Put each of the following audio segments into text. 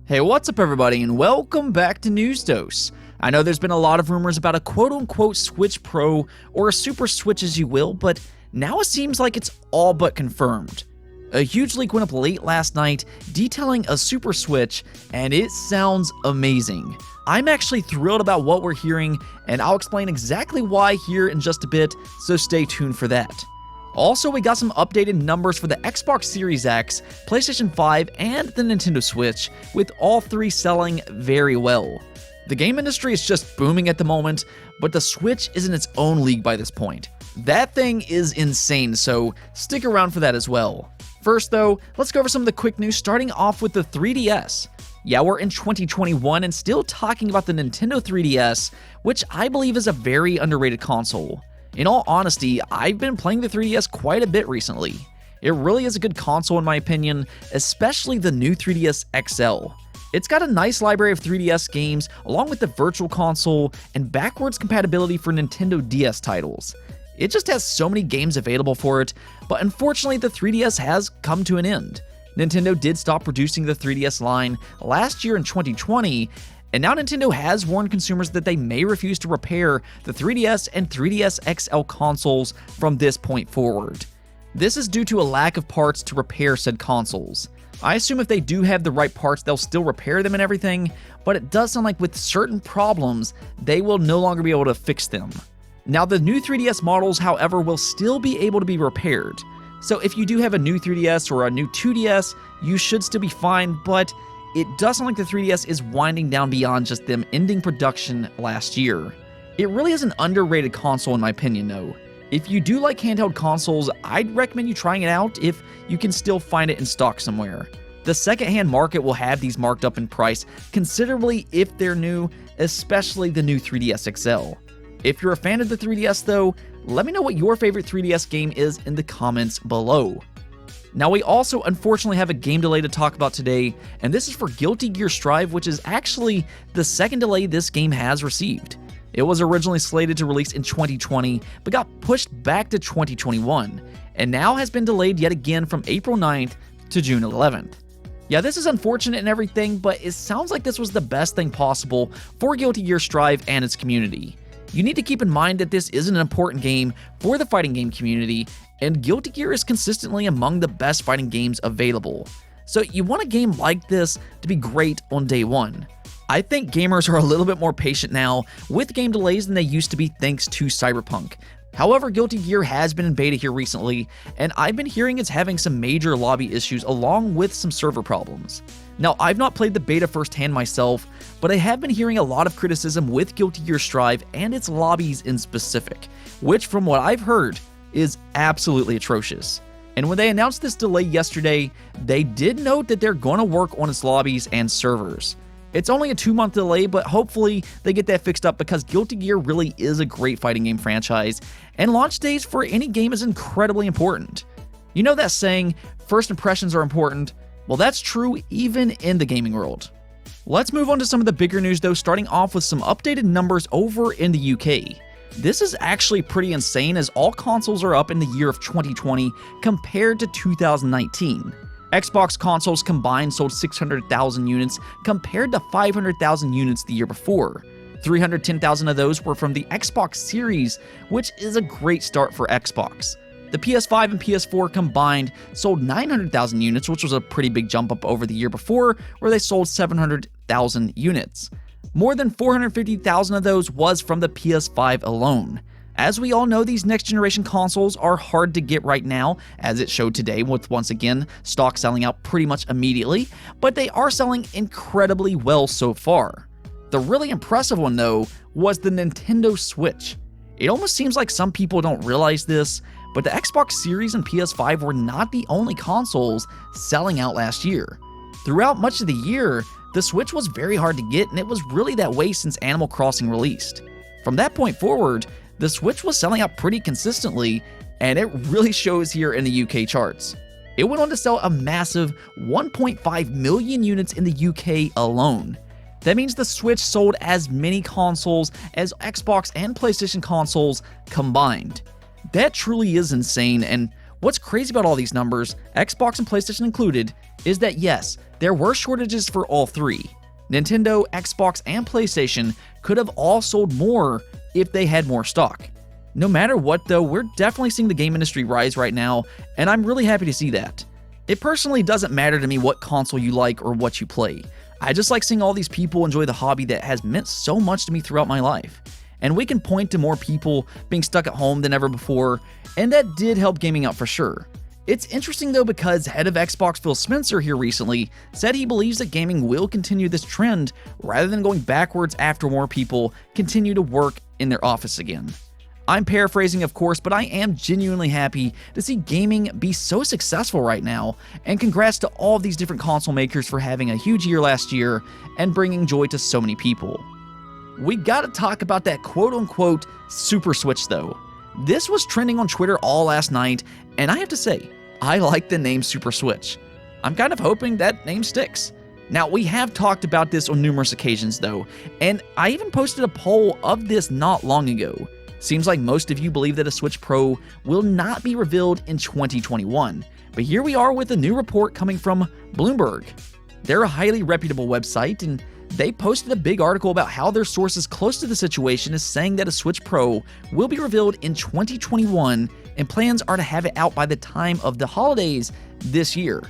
Hey, what's up everybody, and welcome back to News Dose. I know there's been a lot of rumors about a quote-unquote Switch Pro, or a Super Switch as you will, but now it seems like it's all but confirmed. A huge leak went up late last night detailing a Super Switch, and it sounds amazing. I'm actually thrilled about what we're hearing, and I'll explain exactly why here in just a bit, so stay tuned for that. Also, we got some updated numbers for the Xbox Series X, PlayStation 5, and the Nintendo Switch, with all three selling very well. The game industry is just booming at the moment, but the Switch is in its own league by this point. That thing is insane, so stick around for that as well. First though, let's go over some of the quick news, starting off with the 3DS. Yeah, we're in 2021 and still talking about the Nintendo 3DS, which I believe is a very underrated console. In all honesty, I've been playing the 3DS quite a bit recently. It really is a good console in my opinion, especially the new 3DS XL. It's got a nice library of 3DS games, along with the Virtual Console and backwards compatibility for Nintendo DS titles. It just has so many games available for it, but unfortunately the 3DS has come to an end. Nintendo did stop producing the 3DS line last year in 2020, and now Nintendo has warned consumers that they may refuse to repair the 3DS and 3DS XL consoles from this point forward. This is due to a lack of parts to repair said consoles. I assume if they do have the right parts, they'll still repair them and everything, but it does sound like with certain problems, they will no longer be able to fix them. Now, the new 3DS models, however, will still be able to be repaired. So if you do have a new 3DS or a new 2DS, you should still be fine, but it does sound like the 3DS is winding down beyond just them ending production last year. It really is an underrated console in my opinion though. If you do like handheld consoles, I'd recommend you trying it out if you can still find it in stock somewhere. The secondhand market will have these marked up in price considerably if they're new, especially the new 3DS XL. If you're a fan of the 3DS though, let me know what your favorite 3DS game is in the comments below. Now, we also unfortunately have a game delay to talk about today, and this is for Guilty Gear Strive, which is actually the second delay this game has received. It was originally slated to release in 2020, but got pushed back to 2021, and now has been delayed yet again from April 9th to June 11th. Yeah, this is unfortunate and everything, but it sounds like this was the best thing possible for Guilty Gear Strive and its community. You need to keep in mind that this is an important game for the fighting game community, and Guilty Gear is consistently among the best fighting games available. So you want a game like this to be great on day one. I think gamers are a little bit more patient now with game delays than they used to be thanks to Cyberpunk. However, Guilty Gear has been in beta here recently, and I've been hearing it's having some major lobby issues along with some server problems. Now, I've not played the beta firsthand myself, but I have been hearing a lot of criticism with Guilty Gear Strive and its lobbies in specific, which from what I've heard is absolutely atrocious. And when they announced this delay yesterday, they did note that they're going to work on its lobbies and servers. It's only a 2-month delay, but hopefully they get that fixed up because Guilty Gear really is a great fighting game franchise, and launch days for any game is incredibly important. You know that saying, first impressions are important? Well, that's true even in the gaming world. Let's move on to some of the bigger news though, starting off with some updated numbers over in the UK. This is actually pretty insane as all consoles are up in the year of 2020 compared to 2019. Xbox consoles combined sold 600,000 units compared to 500,000 units the year before. 310,000 of those were from the Xbox Series, which is a great start for Xbox. The PS5 and PS4 combined sold 900,000 units, which was a pretty big jump up over the year before, where they sold 700,000 units. More than 450,000 of those was from the PS5 alone. As we all know, these next generation consoles are hard to get right now, as it showed today with once again stock selling out pretty much immediately, but they are selling incredibly well so far. The really impressive one though was the Nintendo Switch. It almost seems like some people don't realize this, but the Xbox Series and PS5 were not the only consoles selling out last year. Throughout much of the year, the Switch was very hard to get, and it was really that way since Animal Crossing released. From that point forward, the Switch was selling out pretty consistently, and it really shows here in the UK charts. It went on to sell a massive 1.5 million units in the UK alone. That means the Switch sold as many consoles as Xbox and PlayStation consoles combined. That truly is insane, and what's crazy about all these numbers, Xbox and PlayStation included, is that yes, There were shortages for all three. Nintendo, Xbox, and PlayStation could have all sold more if they had more stock. No matter what though, we're definitely seeing the game industry rise right now, and I'm really happy to see that. It personally doesn't matter to me what console you like or what you play. I just like seeing all these people enjoy the hobby that has meant so much to me throughout my life. And we can point to more people being stuck at home than ever before, and that did help gaming out for sure. It's interesting though because head of Xbox Phil Spencer here recently said he believes that gaming will continue this trend rather than going backwards after more people continue to work in their office again. I'm paraphrasing of course, but I am genuinely happy to see gaming be so successful right now, and congrats to all of these different console makers for having a huge year last year and bringing joy to so many people. We gotta talk about that quote-unquote Super Switch though. This was trending on Twitter all last night, and I have to say, I like the name Super Switch. I'm kind of hoping that name sticks. Now, we have talked about this on numerous occasions though, and I even posted a poll of this not long ago. Seems like most of you believe that a Switch Pro will not be revealed in 2021, but here we are with a new report coming from Bloomberg. They're a highly reputable website, and they posted a big article about how their sources close to the situation is saying that a Switch Pro will be revealed in 2021, and plans are to have it out by the time of the holidays this year.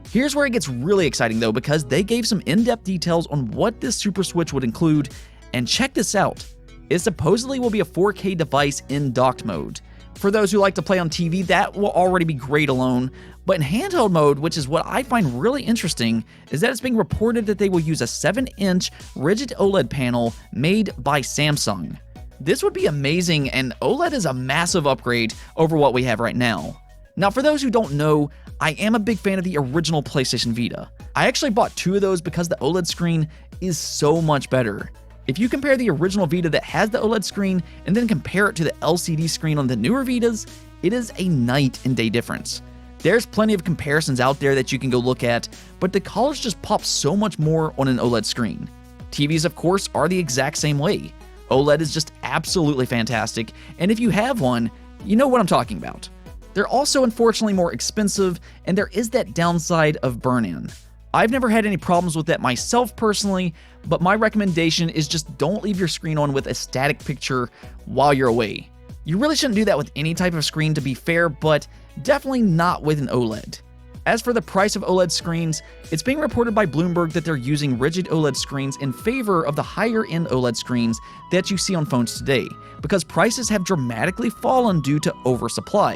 Here's where it gets really exciting though, because they gave some in-depth details on what this Super Switch would include, and check this out. It supposedly will be a 4K device in docked mode. For those who like to play on TV, that will already be great alone, but in handheld mode, which is what I find really interesting, is that it's being reported that they will use a 7-inch rigid OLED panel made by Samsung. This would be amazing, and OLED is a massive upgrade over what we have right now. Now, for those who don't know, I am a big fan of the original PlayStation Vita. I actually bought 2 of those because the OLED screen is so much better. If you compare the original Vita that has the OLED screen and then compare it to the LCD screen on the newer Vitas, it is a night and day difference. There's plenty of comparisons out there that you can go look at, but the colors just pop so much more on an OLED screen. TVs, of course, are the exact same way. OLED is just absolutely fantastic, and if you have one, you know what I'm talking about. They're also unfortunately more expensive, and there is that downside of burn-in. I've never had any problems with that myself personally, but my recommendation is just don't leave your screen on with a static picture while you're away. You really shouldn't do that with any type of screen to be fair, but definitely not with an OLED. As for the price of OLED screens, it's being reported by Bloomberg that they're using rigid OLED screens in favor of the higher-end OLED screens that you see on phones today, because prices have dramatically fallen due to oversupply.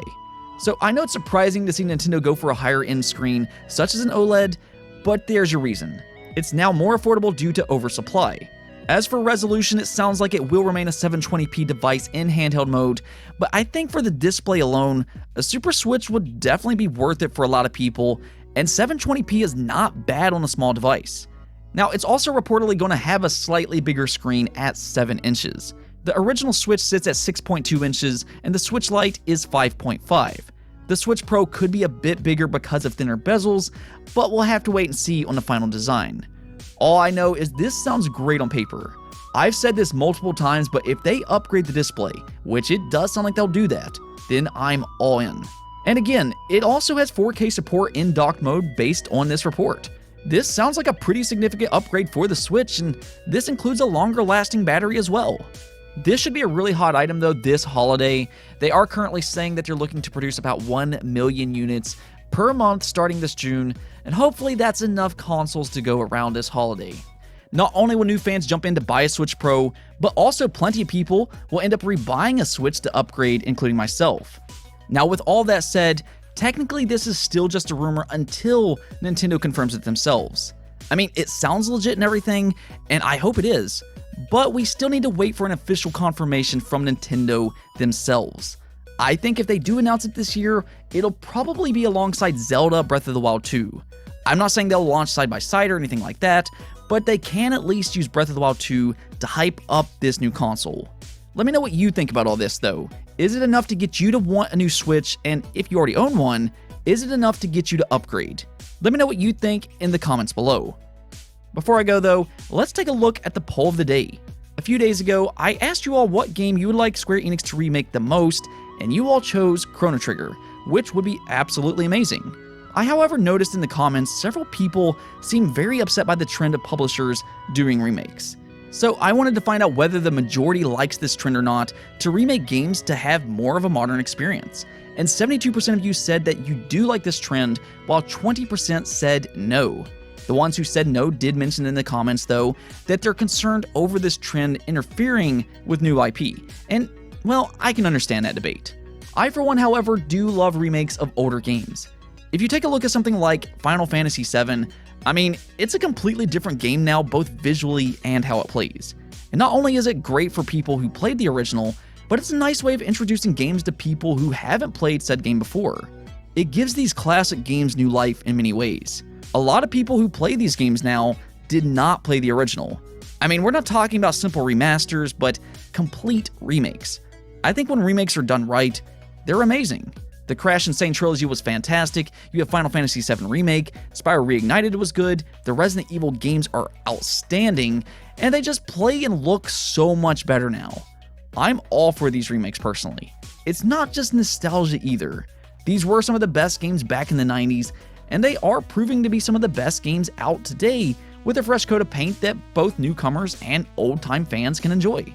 So I know it's surprising to see Nintendo go for a higher-end screen, such as an OLED, but there's your reason. It's now more affordable due to oversupply. As for resolution, it sounds like it will remain a 720p device in handheld mode, but I think for the display alone, a Super Switch would definitely be worth it for a lot of people, and 720p is not bad on a small device. Now, it's also reportedly going to have a slightly bigger screen at 7 inches. The original Switch sits at 6.2 inches, and the Switch Lite is 5.5. The Switch Pro could be a bit bigger because of thinner bezels, but we'll have to wait and see on the final design. All I know is this sounds great on paper. I've said this multiple times, but if they upgrade the display, which it does sound like they'll do that, then I'm all in. And again, it also has 4K support in docked mode based on this report. This sounds like a pretty significant upgrade for the Switch, and this includes a longer lasting battery as well. This should be a really hot item though this holiday. They are currently saying that they're looking to produce about 1 million units per month starting this June, and hopefully that's enough consoles to go around this holiday. Not only will new fans jump in to buy a Switch Pro, but also plenty of people will end up rebuying a Switch to upgrade, including myself. Now with all that said, technically this is still just a rumor until Nintendo confirms it themselves. I mean, it sounds legit and everything, and I hope it is, but we still need to wait for an official confirmation from Nintendo themselves. I think if they do announce it this year, it'll probably be alongside Zelda Breath of the Wild 2. I'm not saying they'll launch side by side or anything like that, but they can at least use Breath of the Wild 2 to hype up this new console. Let me know what you think about all this though. Is it enough to get you to want a new Switch, and if you already own one, is it enough to get you to upgrade? Let me know what you think in the comments below. Before I go though, let's take a look at the poll of the day. A few days ago, I asked you all what game you would like Square Enix to remake the most, and you all chose Chrono Trigger, which would be absolutely amazing. I, however, noticed in the comments several people seem very upset by the trend of publishers doing remakes. So I wanted to find out whether the majority likes this trend or not to remake games to have more of a modern experience. And 72% of you said that you do like this trend, while 20% said no. The ones who said no did mention in the comments, though, that they're concerned over this trend interfering with new IP. And, well, I can understand that debate. I, for one, however, do love remakes of older games. If you take a look at something like Final Fantasy VII, I mean, it's a completely different game now, both visually and how it plays. And not only is it great for people who played the original, but it's a nice way of introducing games to people who haven't played said game before. It gives these classic games new life in many ways. A lot of people who play these games now did not play the original. I mean, we're not talking about simple remasters, but complete remakes. I think when remakes are done right, they're amazing. The Crash Insane trilogy was fantastic, you have Final Fantasy VII Remake, Spyro Reignited was good, the Resident Evil games are outstanding, and they just play and look so much better now. I'm all for these remakes personally. It's not just nostalgia either. These were some of the best games back in the 90s, and they are proving to be some of the best games out today with a fresh coat of paint that both newcomers and old-time fans can enjoy.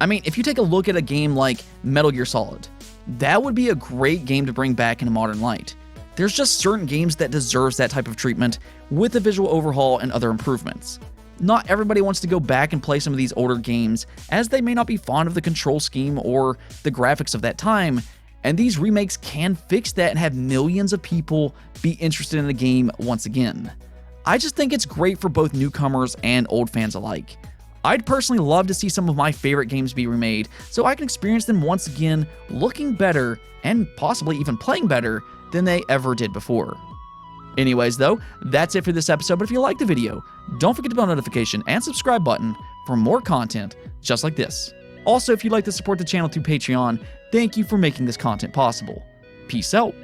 I mean, if you take a look at a game like Metal Gear Solid, that would be a great game to bring back in a modern light. There's just certain games that deserves that type of treatment with a visual overhaul and other improvements. Not everybody wants to go back and play some of these older games, as they may not be fond of the control scheme or the graphics of that time, and these remakes can fix that and have millions of people be interested in the game once again. I just think it's great for both newcomers and old fans alike. I'd personally love to see some of my favorite games be remade, so I can experience them once again looking better and possibly even playing better than they ever did before. Anyways though, that's it for this episode, but if you liked the video, don't forget the bell notification and subscribe button for more content just like this. Also, if you'd like to support the channel through Patreon, thank you for making this content possible. Peace out.